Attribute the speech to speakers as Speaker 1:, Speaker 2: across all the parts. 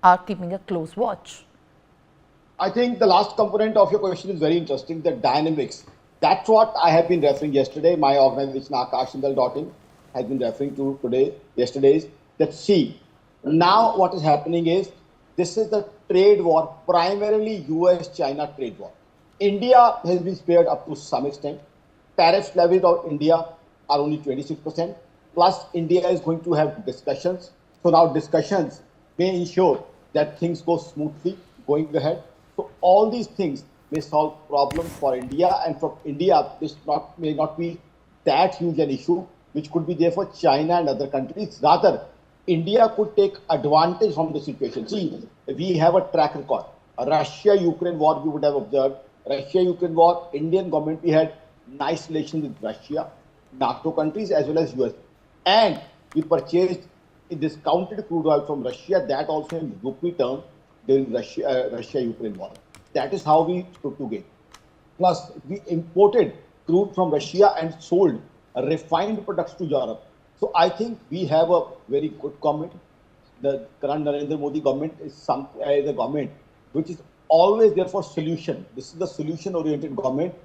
Speaker 1: are keeping a close watch?
Speaker 2: I think the last component of your question is very interesting, the dynamics. That's what I have been referring yesterday. My organization, Akash, Jindal.in, has been referring to yesterday's, that see, now what is happening is, this is the trade war, primarily US-China trade war. India has been spared up to some extent. Tariffs levied on India are only 26%. Plus, India is going to have discussions. So now discussions may ensure that things go smoothly going ahead. So all these things may solve problems for India, and from India, this may not be that huge an issue, which could be there for China and other countries. Rather, India could take advantage from the situation. See, we have a track record. A Russia-Ukraine war, you would have observed. Russia-Ukraine war, Indian government, we had nice relations with Russia, NATO countries, as well as US. And we purchased discounted crude oil from Russia, that also in rupee terms, during Russia-Ukraine war. That is how we stood to gain. Plus, we imported crude from Russia and sold refined products to Europe. So I think we have a very good government. The current Narendra Modi government is a government which is always there for solution. This is the solution-oriented government,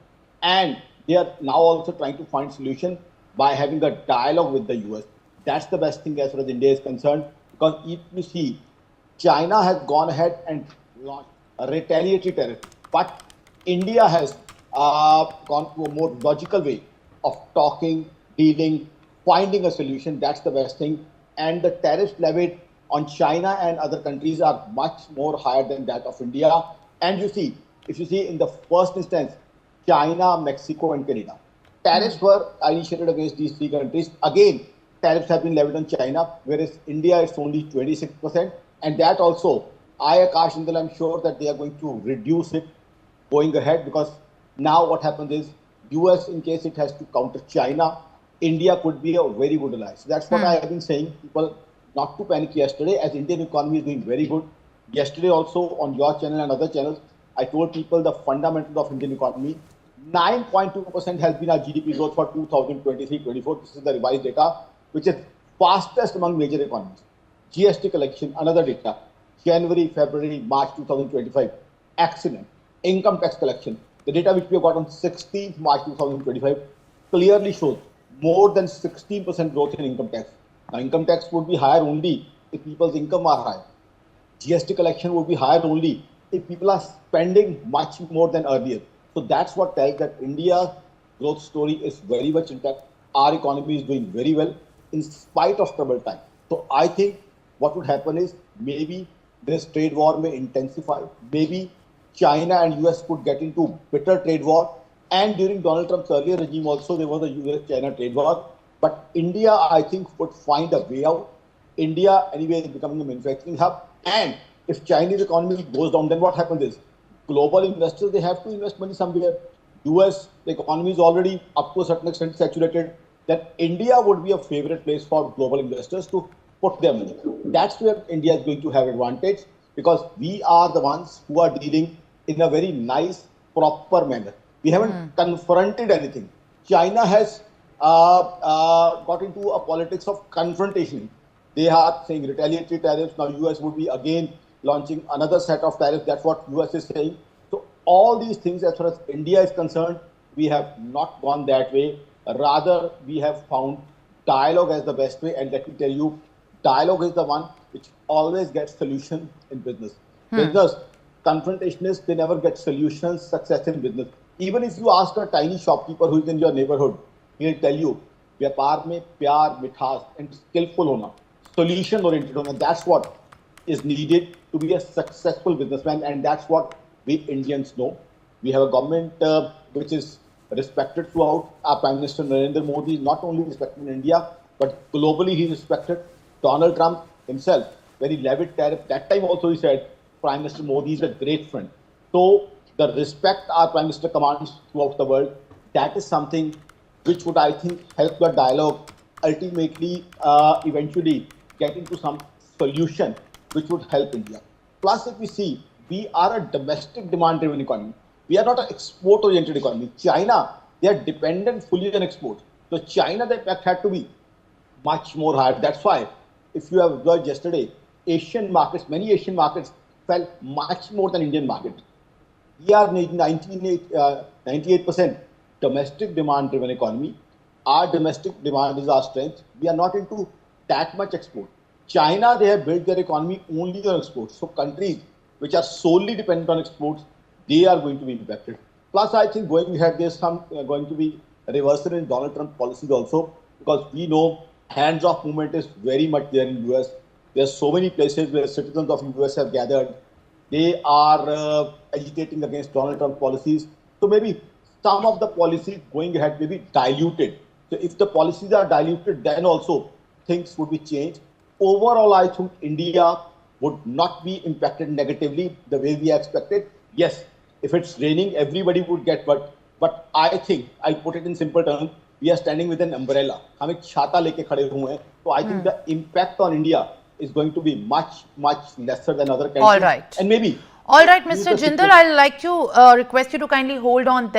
Speaker 2: and they are now also trying to find solution by having a dialogue with the US. That's the best thing as far as India is concerned, because if you see, China has gone ahead and launched a retaliatory tariff, but India has gone to a more logical way of talking, dealing, finding a solution. That's the best thing. And the tariffs levied on China and other countries are much more higher than that of India. And you see, if you see in the first instance, China, Mexico, and Canada, tariffs were initiated against these three countries. Again, tariffs have been levied on China, whereas India is only 26%. And that also, Akash, I'm sure that they are going to reduce it going ahead, because now what happens is, US, in case it has to counter China, India could be a very good ally. So that's what I have been saying, people not to panic yesterday, as Indian economy is doing very good. Yesterday also on your channel and other channels, I told people the fundamentals of Indian economy. 9.2% has been our GDP growth for 2023-24. This is the revised data, which is fastest among major economies. GST collection, another data, January, February, March 2025, excellent. Income tax collection, the data which we have got on 16th March 2025, clearly shows more than 16% growth in income tax. Now, income tax would be higher only if people's income are high. GST collection would be higher only if people are spending much more than earlier. So that's what tells that India's growth story is very much intact. Our economy is doing very well in spite of troubled times. So I think what would happen is, maybe this trade war may intensify. Maybe China and US could get into bitter trade war. And during Donald Trump's earlier regime also, there was a US-China trade war. But India, I think, would find a way out. India, anyway, is becoming a manufacturing hub. And if Chinese economy goes down, then what happens is, global investors, they have to invest money somewhere. US, the economy is already up to a certain extent saturated. That India would be a favorite place for global investors to put their money. That's where India is going to have advantage, because we are the ones who are dealing in a very nice, proper manner. We haven't confronted anything. China has got into a politics of confrontation. They are saying retaliatory tariffs. Now US would be again launching another set of tariffs. That's what US is saying. So all these things, as far as India is concerned, we have not gone that way. Rather, we have found dialogue as the best way. And let me tell you, dialogue is the one which always gets solution in business. Business, confrontationists, they never get solutions, success in business. Even if you ask a tiny shopkeeper who is in your neighborhood, he'll tell you, vyapar mein pyar, mithas, and skillful hona, solution oriented hona. That's what is needed to be a successful businessman, and that's what we Indians know. We have a government which is respected throughout. Our Prime Minister Narendra Modi is not only respected in India, but globally he is respected. Donald Trump himself, very levied tariff, that time also he said, Prime Minister Modi is a great friend. So the respect our Prime Minister commands throughout the world, that is something which would, I think, help the dialogue ultimately, eventually get into some solution which would help India. Plus, if we see, we are a domestic demand-driven economy. We are not an export-oriented economy. China, they are dependent fully on exports. So China, the impact had to be much more higher. That's why, if you have observed yesterday, Asian markets, many Asian markets fell much more than Indian market. We are 98% domestic demand driven economy. Our domestic demand is our strength. We are not into that much export. China, they have built their economy only on exports. So countries which are solely dependent on exports, they are going to be impacted. Plus, I think going ahead, there's some going to be a reversal in Donald Trump policies also, because we know hands-off movement is very much there in US. There's so many places where citizens of US have gathered. They are agitating against Donald Trump policies. So maybe some of the policies going ahead may be diluted. So if the policies are diluted, then also things would be changed. Overall, I think India would not be impacted negatively the way we expected. Yes, if it's raining, everybody would get wet. But I think, I'll put it in simple terms, we are standing with an umbrella. हम एक छाता लेके खड़े हुए हैं. So I think the impact on India is going to be much, much lesser than other countries.
Speaker 1: All right.
Speaker 2: And maybe.
Speaker 1: All right, Mr. Jindal, I'd like to request you to kindly hold on there.